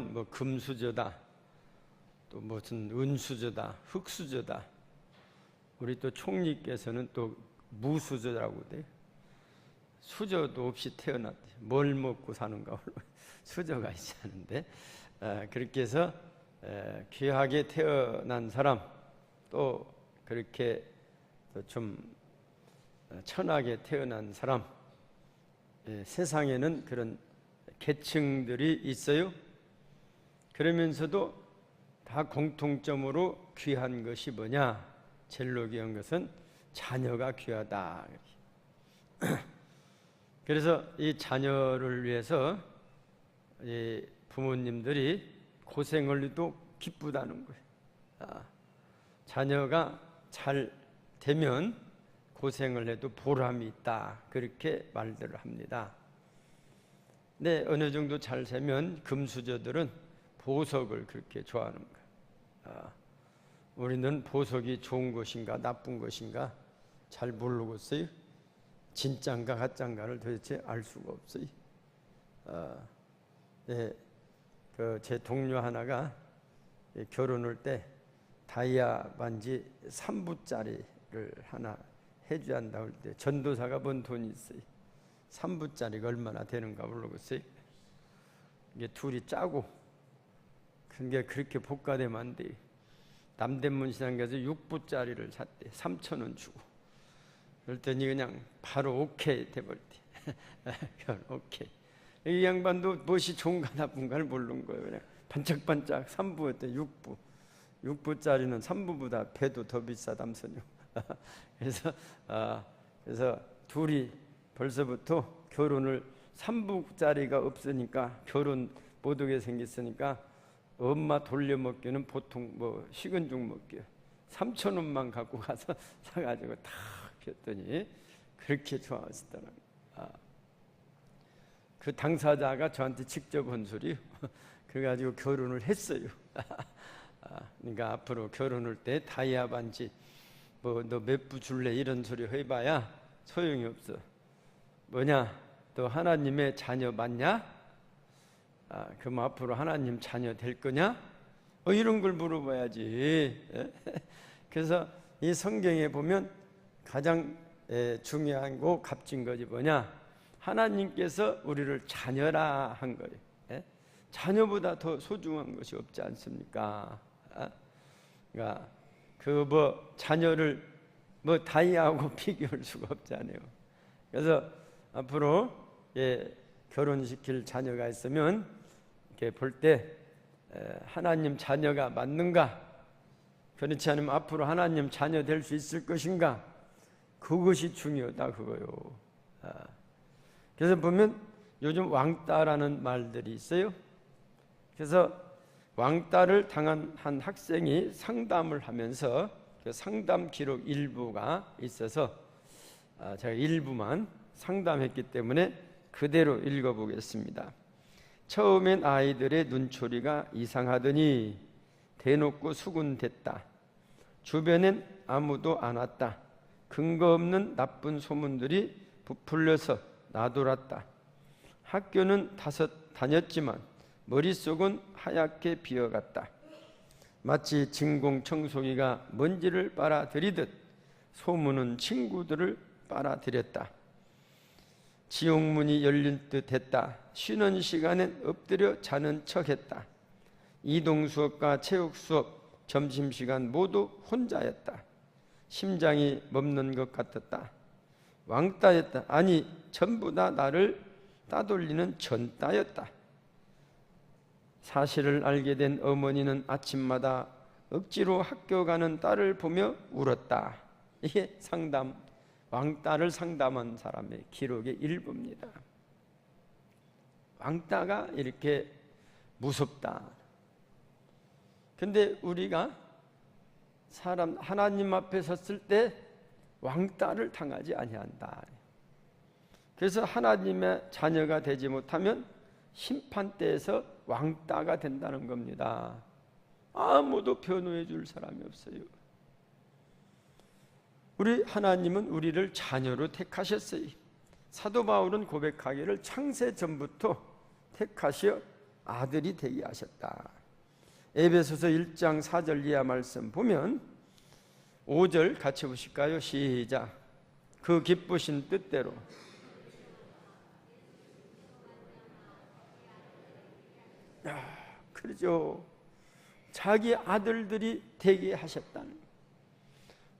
보면 뭐 금수저다, 또 무슨 은수저다, 흙수저다. 우리 또 총리께서는 또 무수저라고 돼요. 수저도 없이 태어났대. 뭘 먹고 사는가 수저가 있지 않은데, 그렇게 해서 귀하게 태어난 사람, 또 그렇게 좀 천하게 태어난 사람, 세상에는 그런 계층들이 있어요. 그러면서도 다 공통점으로 귀한 것이 뭐냐? 제일로 귀한 것은 자녀가 귀하다. 그래서 이 자녀를 위해서 이 부모님들이 고생을 해도 기쁘다는 거예요. 자녀가 잘 되면 고생을 해도 보람이 있다, 그렇게 말들을 합니다. 근데 어느 정도 잘 되면 금수저들은 보석을 그렇게 좋아하는 거예요. 우리는 보석이 좋은 것인가 나쁜 것인가 잘 모르겠어요. 진짠가 가짠가를 도대체 알 수가 없어요. 제 동료 하나가 결혼할 때 다이아 반지 3부짜리를 하나 해줘야 한다고 할 때 전도사가 번 돈이 있어요. 3부짜리가 얼마나 되는가 모르겠어요. 이게 둘이 짜고, 그게 그렇게 복가되면 안 돼요. 남대문 시장 가서 6부짜리를 샀대. 3,000원 주고. 그랬더니 그냥 바로 오케이 돼버렸대. 오케이. 이 양반도 무엇이 좋은가 나쁜가를 모르는 거예요. 그냥 반짝반짝 3부였대. 6부. 6부짜리는 3부보다 배도 더 비싸담선요. 그래서 둘이 벌써부터 결혼을 3부짜리가 없으니까 결혼 못하게 생겼으니까 엄마 돌려먹기는 보통 뭐 식은 죽 먹기요. 3,000원만 갖고 가서 사가지고 다 폈더니 그렇게 좋아하시더라고요. 그 당사자가 저한테 직접 한 소리요. 그래가지고 결혼을 했어요. 그러니까 앞으로 결혼할 때 다이아 반지 뭐 너 몇 부 줄래 이런 소리 해봐야 소용이 없어. 뭐냐, 너 하나님의 자녀 맞냐? 그럼 앞으로 하나님 자녀 될 거냐? 이런 걸 물어봐야지. 그래서 이 성경에 보면 가장 중요하고 값진 것이 뭐냐? 하나님께서 우리를 자녀라 한 거예요. 자녀보다 더 소중한 것이 없지 않습니까? 그러니까 그 뭐 자녀를 뭐 다이아하고 비교할 수가 없잖아요. 그래서 앞으로 결혼시킬 자녀가 있으면 이렇게 볼 때 하나님 자녀가 맞는가? 그렇지 않으면 앞으로 하나님 자녀 될 수 있을 것인가? 그것이 중요하다 그거요. 그래서 보면 요즘 왕따라는 말들이 있어요. 그래서 왕따를 당한 한 학생이 상담을 하면서 그 상담 기록 일부가 있어서 제가 일부만 상담했기 때문에 그대로 읽어보겠습니다. 처음엔 아이들의 눈초리가 이상하더니 대놓고 수군댔다. 주변엔 아무도 안 왔다. 근거 없는 나쁜 소문들이 부풀려서 나돌았다. 학교는 다녔지만 머릿속은 하얗게 비어갔다. 마치 진공청소기가 먼지를 빨아들이듯 소문은 친구들을 빨아들였다. 지옥문이 열린 듯 했다. 쉬는 시간엔 엎드려 자는 척했다. 이동수업과 체육수업, 점심시간 모두 혼자였다. 심장이 멎는 것 같았다. 왕따였다. 아니, 전부 다 나를 따돌리는 전따였다. 사실을 알게 된 어머니는 아침마다 억지로 학교 가는 딸을 보며 울었다. 이게 왕따를 상담한 사람의 기록의 일부입니다. 왕따가 이렇게 무섭다. 근데 우리가 하나님 앞에 섰을 때 왕따를 당하지 아니한다. 그래서 하나님의 자녀가 되지 못하면 심판대에서 왕따가 된다는 겁니다. 아무도 변호해 줄 사람이 없어요. 우리 하나님은 우리를 자녀로 택하셨어요. 사도 바울은 고백하기를 창세 전부터 택하시어 아들이 되게 하셨다. 에베소서 1장 4절 이하 말씀 보면 5절 같이 보실까요? 시작. 그 기쁘신 뜻대로 그러죠. 자기 아들들이 되게 하셨다는.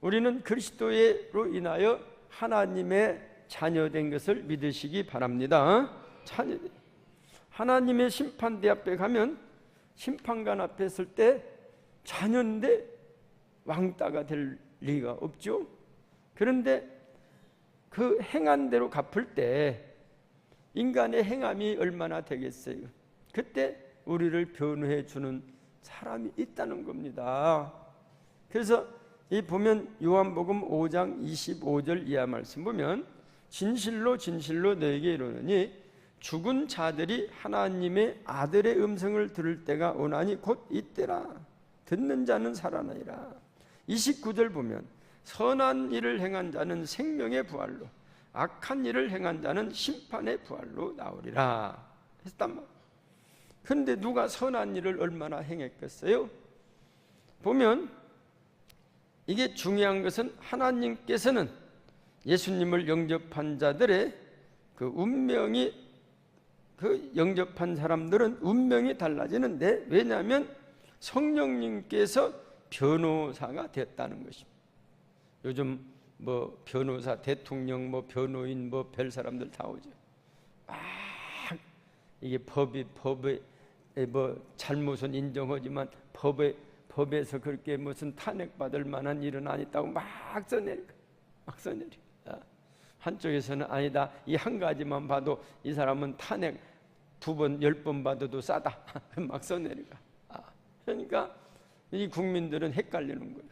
우리는 그리스도로 인하여 하나님의 자녀된 것을 믿으시기 바랍니다. 자녀된. 하나님의 심판대 앞에 가면 심판관 앞에 설 때 자녀인데 왕따가 될 리가 없죠. 그런데 그 행한 대로 갚을 때 인간의 행함이 얼마나 되겠어요. 그때 우리를 변호해 주는 사람이 있다는 겁니다. 그래서 이 보면 요한복음 5장 25절 이하 말씀 보면 진실로 진실로 너에게 이르노니 죽은 자들이 하나님의 아들의 음성을 들을 때가 오나니 곧 이때라. 듣는 자는 살아나리라. 29절 보면 선한 일을 행한 자는 생명의 부활로 악한 일을 행한 자는 심판의 부활로 나오리라 했단 말이에요. 그런데 누가 선한 일을 얼마나 행했겠어요? 보면 이게 중요한 것은 하나님께서는 예수님을 영접한 자들의 그 운명이 그 영접한 사람들은 운명이 달라지는데 왜냐하면 성령님께서 변호사가 됐다는 것입니다. 요즘 뭐 변호사, 대통령, 뭐 변호인, 뭐 별 사람들 다 오죠. 이게 법에 뭐 잘못은 인정하지만 법에서 그렇게 무슨 탄핵받을 만한 일은 안 있다고 막 써내려. 한쪽에서는 아니다. 이 한 가지만 봐도 이 사람은 탄핵 2번, 10번 받아도 싸다. 막 써내려가. 그러니까 이 국민들은 헷갈리는 거예요.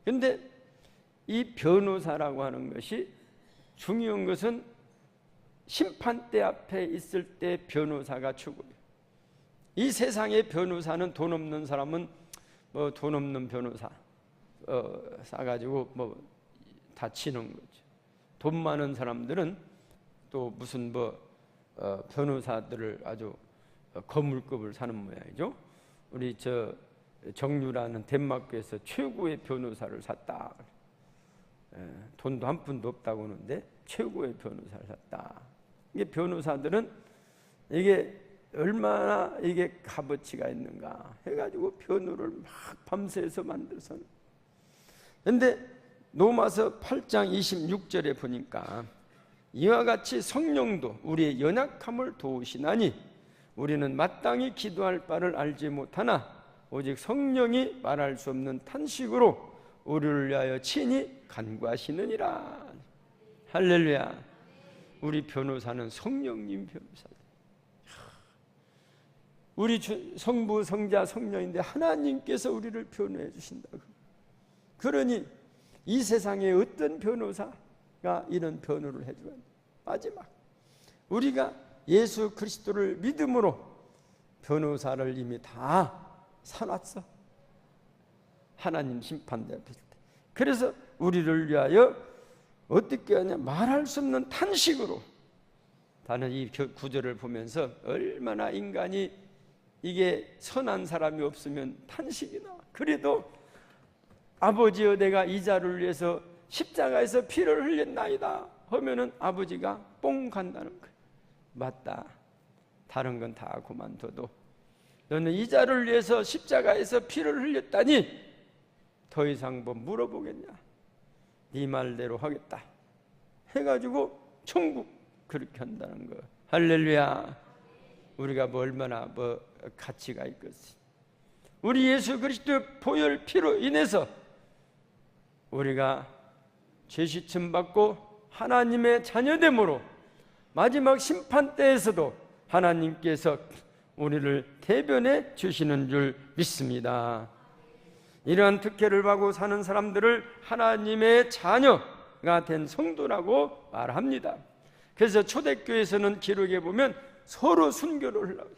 그런데 이 변호사라고 하는 것이 중요한 것은 심판대 앞에 있을 때 변호사가 최고예요. 이 세상의 변호사는 돈 없는 사람은 뭐 돈 없는 변호사 싸가지고 뭐 다치는 거죠. 돈 많은 사람들은 또 무슨 변호사들을 아주 거물급을 사는 모양이죠. 우리 정유라는 덴마크에서 최고의 변호사를 샀다. 돈도 한 푼도 없다고 하는데 최고의 변호사를 샀다. 이게 변호사들은 이게 얼마나 이게 값어치가 있는가 해가지고 변호를 막 밤새서 만들어서. 그런데 로마서 8장 26절에 보니까 이와 같이 성령도 우리의 연약함을 도우시나니 우리는 마땅히 기도할 바를 알지 못하나 오직 성령이 말할 수 없는 탄식으로 우리를 위하여 친히 간구하시느니라. 할렐루야. 우리 변호사는 성령님 변호사다. 우리 성부, 성자, 성령인데 하나님께서 우리를 변호해 주신다고. 그러니 이 세상에 어떤 변호사가 이런 변호를 해줘야 돼. 마지막 우리가 예수 그리스도를 믿음으로 변호사를 이미 다 사놨어. 하나님 심판대 앞에 있을 때. 그래서 우리를 위하여 어떻게 하냐, 말할 수 없는 탄식으로. 나는 이 구절을 보면서 얼마나 인간이 이게 선한 사람이 없으면 탄식이 나와. 그래도 아버지여 내가 이 자를 위해서 십자가에서 피를 흘렸나이다 하면은 아버지가 뽕 간다는 거예요. 맞다. 다른 건 다 그만둬도 너는 이 자를 위해서 십자가에서 피를 흘렸다니 더 이상 뭐 물어보겠냐. 네 말대로 하겠다 해가지고 천국 그렇게 한다는 거. 할렐루야. 우리가 뭐 얼마나 가치가 있겠어. 우리 예수 그리스도의 보혈 피로 인해서 우리가 죄시침 받고 하나님의 자녀됨으로 마지막 심판 때에서도 하나님께서 우리를 대변해 주시는 줄 믿습니다. 이러한 특혜를 받고 사는 사람들을 하나님의 자녀가 된 성도라고 말합니다. 그래서 초대교회에서는 기록에 보면 서로 순교를 하려고,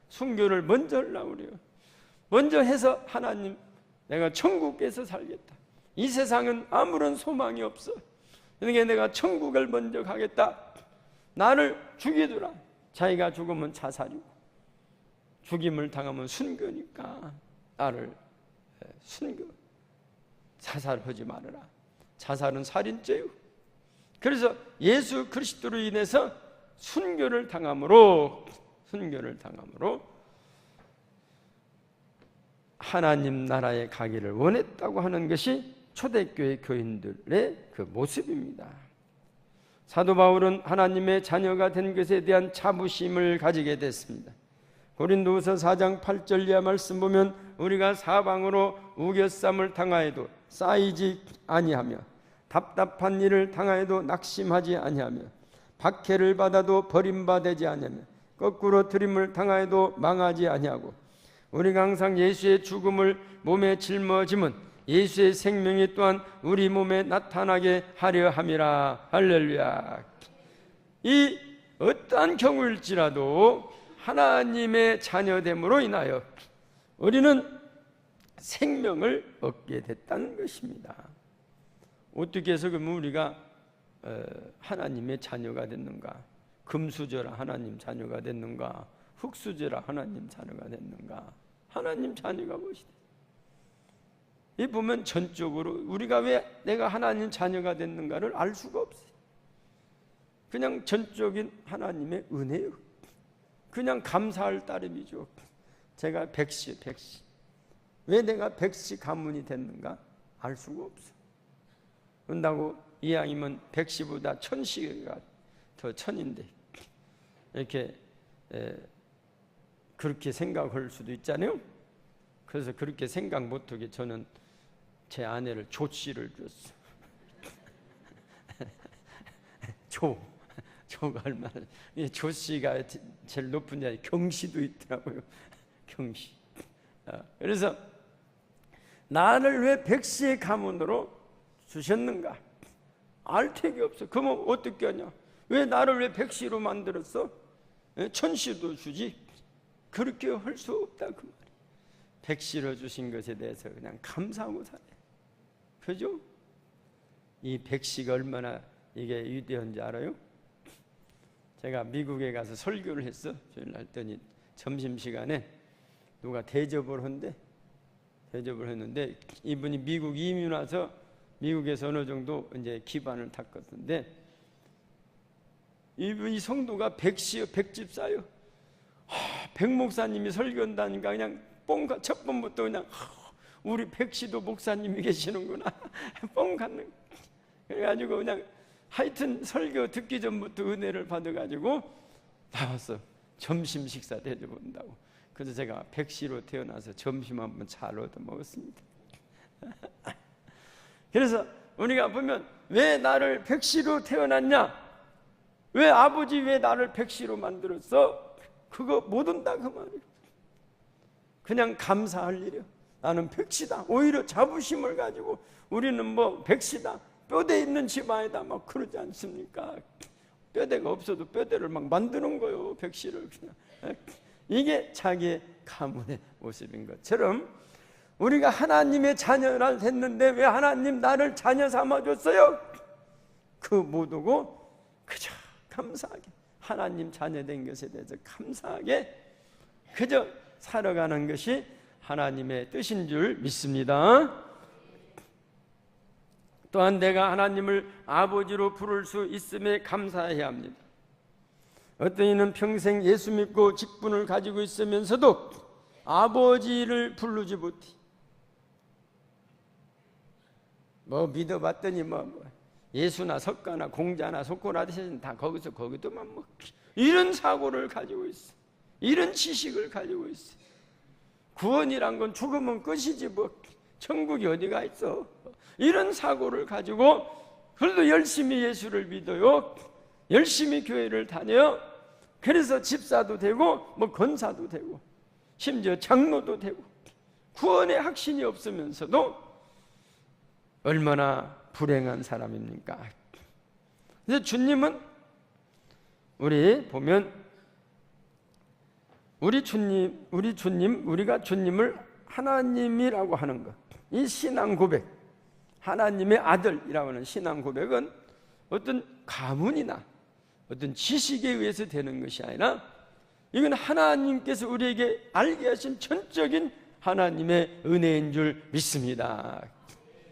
순교를 먼저 하려고 그래요. 먼저 해서 하나님 내가 천국에서 살겠다. 이 세상은 아무런 소망이 없어. 그러니까 내가 천국을 먼저 가겠다. 나를 죽이더라. 자기가 죽으면 자살이고 죽임을 당하면 순교니까 나를 순교, 자살하지 말아라. 자살은 살인죄요. 그래서 예수 그리스도로 인해서 순교를 당함으로 하나님 나라에 가기를 원했다고 하는 것이 초대교회 교인들의 그 모습입니다. 사도 바울은 하나님의 자녀가 된 것에 대한 자부심을 가지게 됐습니다. 고린도후서 4장 8절 이하 말씀 보면 우리가 사방으로 우겨쌈을 당하여도 쌓이지 아니하며 답답한 일을 당하여도 낙심하지 아니하며 박해를 받아도 버림받지 아니하며 거꾸로 들임을 당하여도 망하지 아니하고 우리가 항상 예수의 죽음을 몸에 짊어짐은 예수의 생명이 또한 우리 몸에 나타나게 하려 함이라. 할렐루야. 이 어떠한 경우일지라도 하나님의 자녀됨으로 인하여 우리는 생명을 얻게 됐다는 것입니다. 어떻게 해서 그러면 우리가 하나님의 자녀가 됐는가? 금수저라 하나님 자녀가 됐는가? 흙수저라 하나님 자녀가 됐는가? 하나님 자녀가 무엇이다? 이 보면 전적으로 우리가 왜 내가 하나님 자녀가 됐는가를 알 수가 없어요. 그냥 전적인 하나님의 은혜요. 그냥 감사할 따름이죠. 제가 백시 왜 내가 백시 가문이 됐는가 알 수가 없어. 그런다고 이왕이면 백시보다 천시가 더 천인데 이렇게 그렇게 생각할 수도 있잖아요. 그래서 그렇게 생각 못하게 저는 제 아내를 조씨를 줬어. 조가 얼마나 조씨가 제일 높은 자리 경씨도 있더라고요. 경씨. 그래서 나를 왜 백시의 가문으로 주셨는가 알 택이 없어. 그러면 어떻게 하냐? 왜 나를 왜 백시로 만들었어? 천시도 주지. 그렇게 할 수 없다 그 말이. 백시로 주신 것에 대해서 그냥 감사하고 살아요. 그죠? 이 백시가 얼마나 이게 위대한지 알아요? 제가 미국에 가서 설교를 했어. 주일 했더니 점심시간에 누가 대접을 했는데 이분이 미국 이민 와서 미국에서 어느 정도 이제 기반을 닦았는데 이분이 성도가 백집사요. 백 목사님이 설교한다니까 그냥 뻥 첫 번부터 그냥 우리 백시도 목사님이 계시는구나 뻥 갖는. 그래가지고 그냥 하여튼 설교 듣기 전부터 은혜를 받아가지고 나왔어. 점심 식사 대접한다고. 그래서 제가 백시로 태어나서 점심 한번 잘 얻어 먹었습니다. 그래서 우리가 보면 왜 나를 백시로 태어났냐? 왜 아버지 왜 나를 백시로 만들었어? 그거 못 온다 그 말이에요. 그냥 감사할 일이요. 나는 백시다. 오히려 자부심을 가지고 우리는 뭐 백시다. 뼈대 있는 집안이다 막 그러지 않습니까? 뼈대가 없어도 뼈대를 막 만드는 거예요. 백시를 그냥. 이게 자기의 가문의 모습인 것처럼 우리가 하나님의 자녀라 했는데 왜 하나님 나를 자녀 삼아줬어요? 그 못 오고 그저 감사하게 하나님 자녀된 것에 대해서 감사하게 그저 살아가는 것이 하나님의 뜻인 줄 믿습니다. 또한 내가 하나님을 아버지로 부를 수 있음에 감사해야 합니다. 어떤 이는 평생 예수 믿고 직분을 가지고 있으면서도 아버지를 부르지 못해. 뭐 믿어봤더니 뭐 예수나 석가나 공자나 소크라테스는 다 거기도만 뭐 이런 사고를 가지고 있어. 이런 지식을 가지고 있어. 구원이란 건 죽으면 끝이지 뭐 천국이 어디가 있어. 이런 사고를 가지고 그래도 열심히 예수를 믿어요. 열심히 교회를 다녀요. 그래서 집사도 되고 뭐 권사도 되고 심지어 장로도 되고 구원의 확신이 없으면서도 얼마나 불행한 사람입니까? 그래서 주님은 우리 보면 우리가 주님을 하나님이라고 하는 것, 이 신앙 고백, 하나님의 아들이라고 하는 신앙 고백은 어떤 가문이나 어떤 지식에 의해서 되는 것이 아니라 이건 하나님께서 우리에게 알게 하신 전적인 하나님의 은혜인 줄 믿습니다.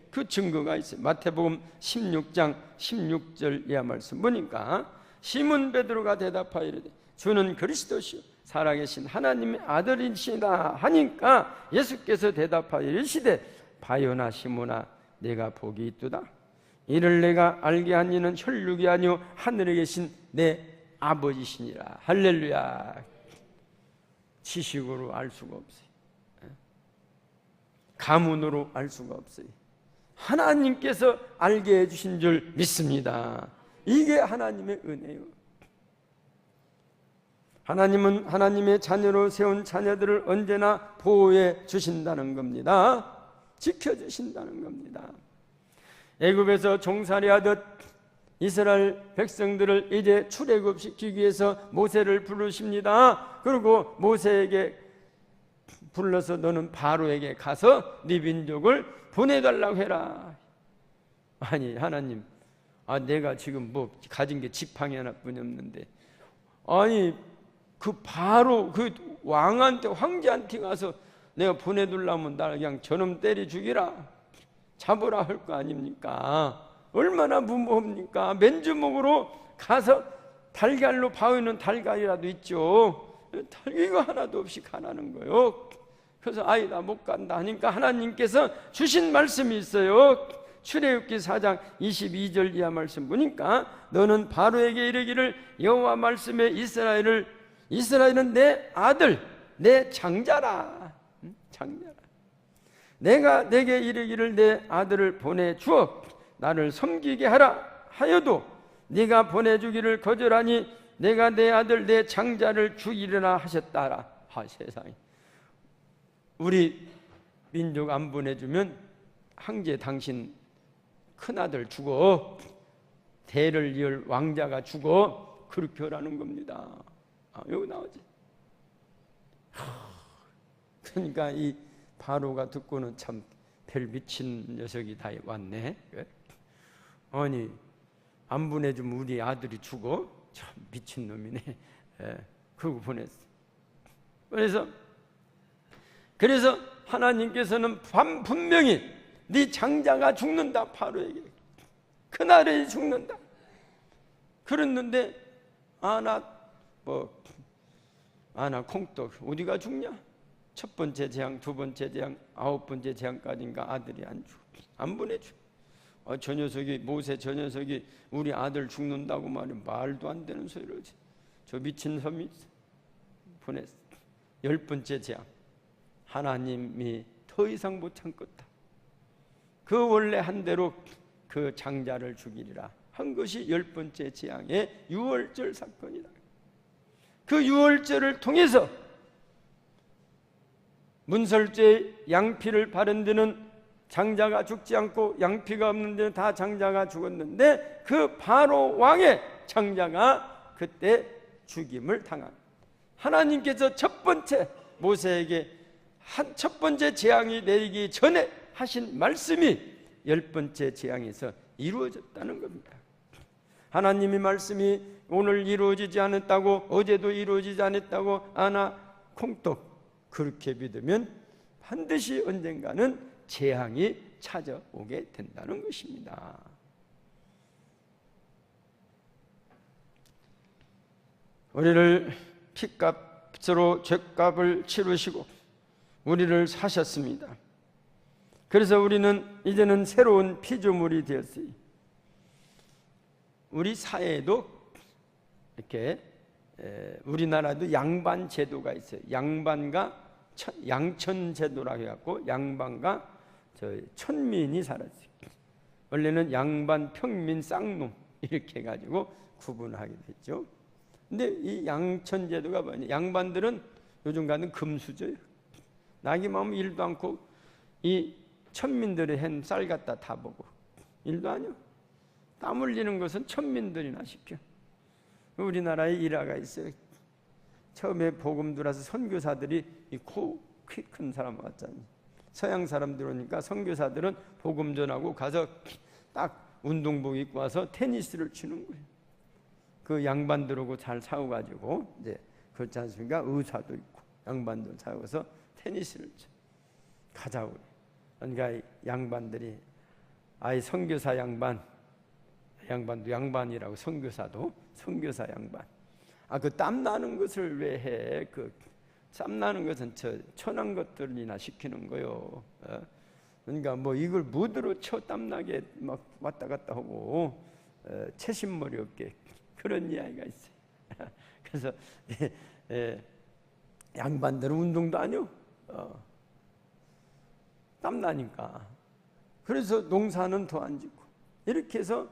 그 증거가 있어요. 마태복음 16장 16절 이하 말씀 보니까 시몬 베드로가 대답하여 이르되 주는 그리스도시요 살아계신 하나님의 아들이시다 하니까 예수께서 대답하여 이르시되 바요나 시몬아 내가 복이 있도다. 이를 내가 알게 한 이는 혈육이 아니요 하늘에 계신 내 아버지시니라. 할렐루야. 지식으로 알 수가 없어요. 가문으로 알 수가 없어요. 하나님께서 알게 해주신 줄 믿습니다. 이게 하나님의 은혜요. 하나님은 하나님의 자녀로 세운 자녀들을 언제나 보호해 주신다는 겁니다. 지켜주신다는 겁니다. 애굽에서 종살이하듯 이스라엘 백성들을 이제 출애굽시키기 위해서 모세를 부르십니다. 그리고 모세에게 불러서 너는 바로에게 가서 네 민족을 보내달라고 해라. 아니 하나님, 내가 지금 뭐 가진 게 지팡이 하나뿐이 없는데, 아니 그 바로 그 왕한테 황제한테 가서 내가 보내둘라면 나 그냥 저놈 때려 죽이라, 잡으라 할 거 아닙니까? 얼마나 무모합니까? 맨주먹으로 가서 달걀로 바위는 달걀이라도 있죠. 이거 하나도 없이 가라는 거예요. 그래서 나 못 간다 하니까 하나님께서 주신 말씀이 있어요. 출애굽기 4장 22절 이하 말씀 보니까 너는 바로에게 이르기를 여호와 말씀에 이스라엘은 내 아들 내 장자라. 장자라. 내가 내게 이르기를 내 아들을 보내주어 나를 섬기게 하라 하여도 네가 보내주기를 거절하니 내가 내 아들 내 장자를 죽이려나 하셨다라. 세상에, 우리 민족 안 보내주면 황제 당신 큰아들 죽어, 대를 이을 왕자가 죽어, 그렇게 하라는 겁니다. 여기 나오지. 그러니까 이 바로가 듣고는 참 별 미친 녀석이 다 왔네. 아니 안 보내주면 우리 아들이 죽어? 참 미친 놈이네. 그러고 보냈어. 그래서 하나님께서는 분명히 네 장자가 죽는다, 바로에게. 그날에 죽는다. 그랬는데 아나 콩떡 어디가 죽냐? 첫 번째 재앙, 두 번째 재앙, 9번째 재앙까지인가 아들이 안 보내줘. 저 녀석이, 모세 저 녀석이 우리 아들 죽는다고 말도 안 되는 소리를 하지. 저 미친 섬이 보냈어. 10번째 재앙, 하나님이 더 이상 못 참겠다. 그 원래 한 대로 그 장자를 죽이리라 한 것이 10번째 재앙의 유월절 사건이다. 그 유월절을 통해서 문설주에 양피를 바른 데는 장자가 죽지 않고 양피가 없는 데는 다 장자가 죽었는데 그 바로 왕의 장자가 그때 죽임을 당한, 하나님께서 첫 번째 모세에게 첫 번째 재앙이 내리기 전에 하신 말씀이 10번째 재앙에서 이루어졌다는 겁니다. 하나님의 말씀이 오늘 이루어지지 않았다고, 어제도 이루어지지 않았다고 아나 콩떡 그렇게 믿으면 반드시 언젠가는 재앙이 찾아오게 된다는 것입니다. 우리를 피값으로 죄값을 치르시고 우리를 사셨습니다. 그래서 우리는 이제는 새로운 피조물이 되었어요. 우리 사회에도 이렇게 우리나라도 양반 제도가 있어요. 양반과 양천 제도라고 해갖고 양반과 천민이 살았어요. 원래는 양반, 평민, 쌍놈 이렇게 해가지고 구분하게 됐죠. 근데 이 양천 제도가 뭐냐? 양반들은 요즘 가는 금수저예요. 나기만 일도 않고 이 천민들이 한 쌀 갖다 다 먹어. 일도 아니요. 땀 흘리는 것은 천민들이나 시켜. 우리나라에 일화가 있어요. 처음에 복음 들어와서 선교사들이 이 코 큰 사람 왔잖아요. 서양 사람들 오니까 선교사들은 복음 전하고 가서 딱 운동복 입고 와서 테니스를 치는 거예요. 그 양반들하고 잘 싸워가지고 이제 그렇지 않습니까? 의사도 있고 양반도 사고서 테니스를 쳐. 가자 우리. 그러니까 양반들이 아이 선교사 양반도 양반이라고 선교사도 선교사 양반. 그 땀 나는 것을 왜 해? 그 땀 나는 것은 천한 것들이나 시키는 거요. 그러니까 뭐 이걸 무드로 쳐 땀나게 막 왔다 갔다 하고 채신머리 없게 그런 이야기가 있어요. 그래서 양반들은 운동도 아니요. 땀 나니까. 그래서 농사는 더 안 짓고 이렇게 해서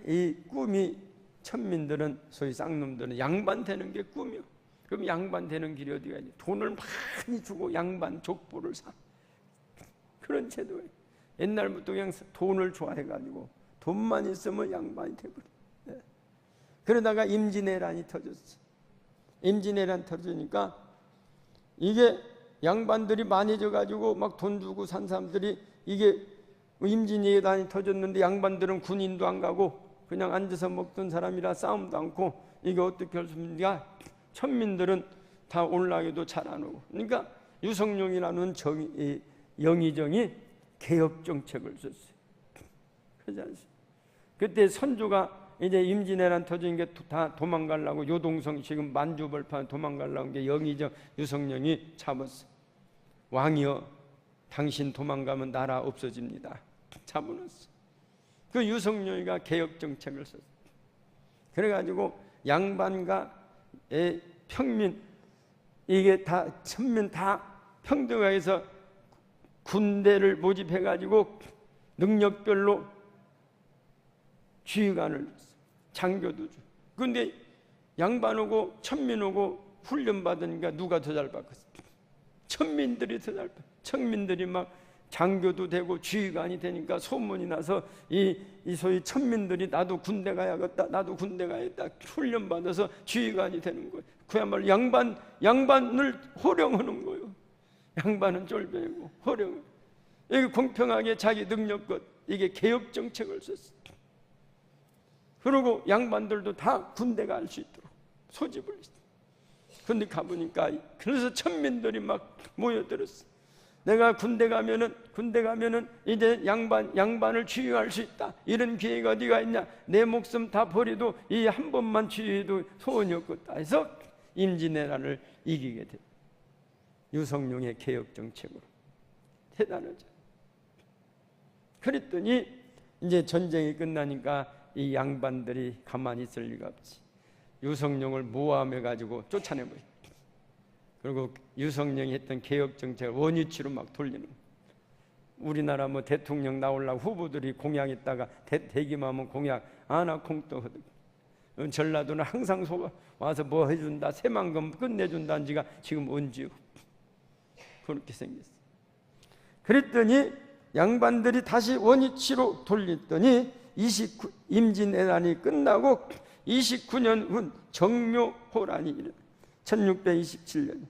이 꿈이 천민들은 소위 쌍놈들은 양반 되는 게 꿈이요. 그럼 양반 되는 길이 어디가 있냐? 돈을 많이 주고 양반 족보를 사. 그런 제도예요. 옛날부터 그냥 돈을 좋아해가지고 돈만 있으면 양반이 돼버려. 그러다가 임진왜란이 터졌어. 임진왜란 터지니까 이게 양반들이 많이 져가지고 막 돈 주고 산 사람들이 이게 임진왜란이 터졌는데 양반들은 군인도 안 가고 그냥 앉아서 먹던 사람이라 싸움도 않고 이게 어떻게 할 수 있습니까? 천민들은 다 올라가기도 잘 안 오고. 그러니까 유성룡이라는 영의정이 개혁 정책을 썼어요. 그렇지 않습니까? 그때 선조가 이제 임진왜란 터진 게 다 도망가려고 요동성 지금 만주벌판 도망가려고 게 영의정 유성룡이 잡았어. 왕이여, 당신 도망가면 나라 없어집니다. 잡아놨어. 그 유성룡이가 개혁 정책을 썼어. 그래가지고 양반과 평민 이게 다 천민 다 평등하게서 군대를 모집해가지고 능력별로 지휘관을 장교도 줘. 근데 양반하고 천민하고 훈련받으니까 누가 더 잘 받겠어? 천민들이 더 잘 받아. 천민들이 막 장교도 되고 지휘관이 되니까 소문이 나서 이 소위 천민들이 나도 군대 가야겠다, 나도 군대 가야겠다 훈련받아서 지휘관이 되는 거예요. 그야말로 양반을 호령하는 거예요. 양반은 쫄병이고 호령. 이게 공평하게 자기 능력껏 이게 개혁 정책을 썼어요. 그리고 양반들도 다 군대 갈 수 있도록 소집을 했어요. 근데 가보니까 그래서 천민들이 막 모여들었어. 내가 군대 가면은 이제 양반을 지휘할 수 있다. 이런 기회가 어디가 있냐? 내 목숨 다 버리도 이 한 번만 지휘해도 소원이 없겠다 해서 임진왜란을 이기게 돼. 유성룡의 개혁 정책으로. 대단하죠. 그랬더니 이제 전쟁이 끝나니까 이 양반들이 가만히 있을 리가 없지. 유성룡을 모함해 가지고 쫓아내버려. 그리고 유성룡이 했던 개혁 정책을 원위치로 막 돌리는 거예요. 우리나라 뭐 대통령 나오려고 후보들이 공약했다가 대기만 하면 공약 아나 콩떡하듯. 전라도는 항상 와서 뭐 해준다, 새만금 끝내준다는 지가 지금 언제요? 그렇게 생겼어. 그랬더니 양반들이 다시 원위치로 돌렸더니 임진왜란이 끝나고 29년 후 정묘호란이 일어나. 1627년.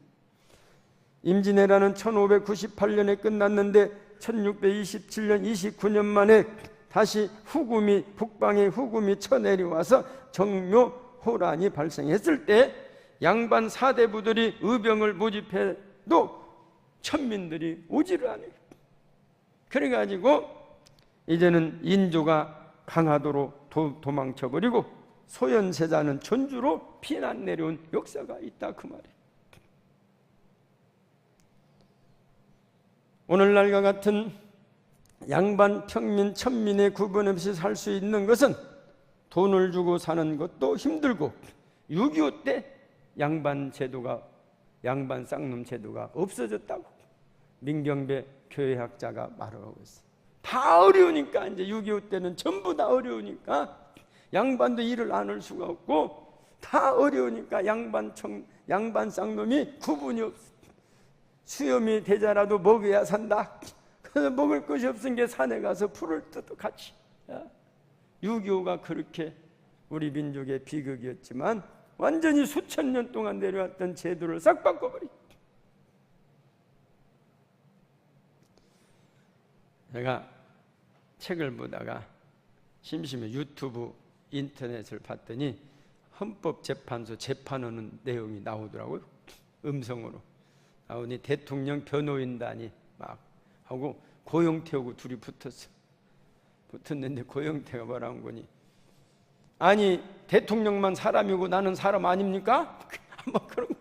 임진왜란은 1598년에 끝났는데 1627년 29년 만에 다시 북방의 후금이 쳐내려와서 정묘호란이 발생했을 때 양반 사대부들이 의병을 모집해도 천민들이 오지를 않아요. 그래가지고 이제는 인조가 강화도로 도망쳐버리고 소현세자는 전주로 피난 내려온 역사가 있다 그 말이에요. 오늘날과 같은 양반, 평민, 천민의 구분 없이 살 수 있는 것은 돈을 주고 사는 것도 힘들고 6.25 때 양반 쌍놈 제도가 없어졌다고 민경배 교회학자가 말하고 있어요. 다 어려우니까 이제 6.25 때는 전부 다 어려우니까 양반도 일을 안 할 수가 없고 다 어려우니까 양반 쌍놈이 구분이 없어. 수염이 되자라도 먹어야 산다. 그래서 먹을 것이 없으니까 산에 가서 풀을 뜯어 같이. 6.25가 그렇게 우리 민족의 비극이었지만 완전히 수천 년 동안 내려왔던 제도를 싹 바꿔버리. 제가 책을 보다가 심심해 유튜브 인터넷을 봤더니 헌법재판소 재판하는 내용이 나오더라고요. 음성으로 나오니 대통령 변호인단이 막 하고 고영태하고 둘이 붙었는데 고영태가 뭐라는 거니, 아니 대통령만 사람이고 나는 사람 아닙니까? 뭐 그런 거.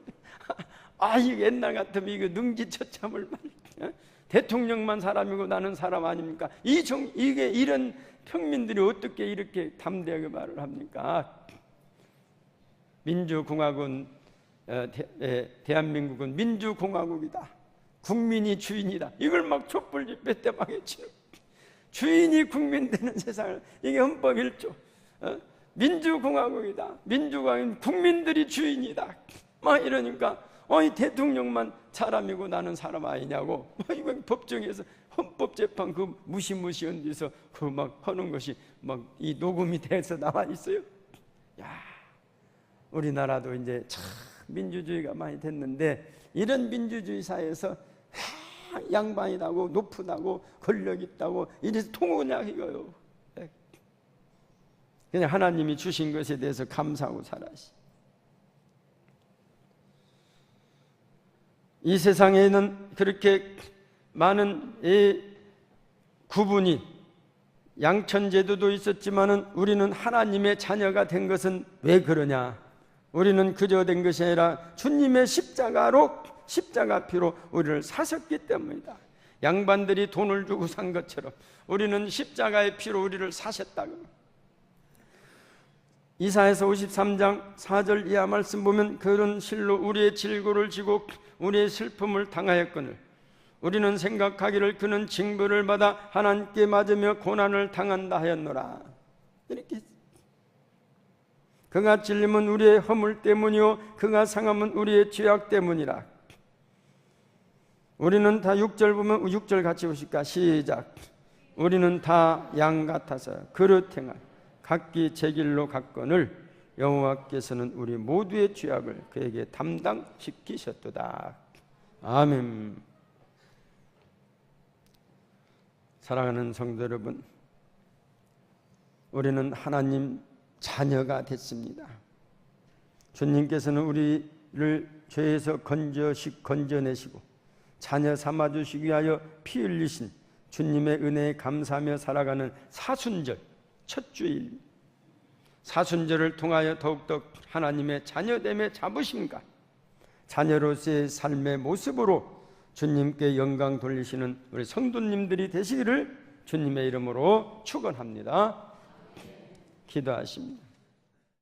아, 이거 옛날 같으면 이거 능지처참을 말. 대통령만 사람이고 나는 사람 아닙니까? 이게 이런 평민들이 어떻게 이렇게 담대하게 말을 합니까? 민주공화국은 대한민국은 민주공화국이다. 국민이 주인이다. 이걸 막 촛불 집회 때 막 외치는, 주인이 국민 되는 세상을, 이게 헌법 1조. 민주공화국이다. 민주공화국은 국민들이 주인이다. 막 이러니까 이 대통령만 사람이고 나는 사람 아니냐고. 이거 법정에서 헌법재판 그 무시무시한 데서 그 막 하는 것이 막 이 녹음이 돼서 나와 있어요. 야, 우리나라도 이제 참 민주주의가 많이 됐는데, 이런 민주주의 사회에서 양반이 나고 높으다고 권력 있다고 이래서 통하냐 이거요. 그냥 하나님이 주신 것에 대해서 감사하고 살아야지. 이 세상에는 그렇게 많은 구분이, 양천제도도 있었지만은 우리는 하나님의 자녀가 된 것은 왜 그러냐? 우리는 그저 된 것이 아니라 주님의 십자가 피로 우리를 사셨기 때문이다. 양반들이 돈을 주고 산 것처럼 우리는 십자가의 피로 우리를 사셨다고. 이사야서 53장 4절 이하 말씀 보면, 그런 실로 우리의 질고를 지고 우리의 슬픔을 당하였거늘 우리는 생각하기를 그는 징벌을 받아 하나님께 맞으며 고난을 당한다 하였노라. 이렇게 그가 찔림은 우리의 허물 때문이요 그가 상함은 우리의 죄악 때문이라. 우리는 다 6절 보면 6절 같이 보실까? 시작. 우리는 다 양 같아서 그릇 행할 각기 제 길로 갔거늘 여호와께서는 우리 모두의 죄악을 그에게 담당시키셨도다. 아멘. 사랑하는 성도 여러분, 우리는 하나님 자녀가 됐습니다. 주님께서는 우리를 죄에서 건져내시고 자녀 삼아주시기 위하여 피 흘리신 주님의 은혜에 감사하며 살아가는 사순절 첫 주일, 사순절을 통하여 더욱더 하나님의 자녀됨의 자부심과 자녀로서의 삶의 모습으로 주님께 영광 돌리시는 우리 성도님들이 되시기를 주님의 이름으로 축원합니다. 기도하십니다.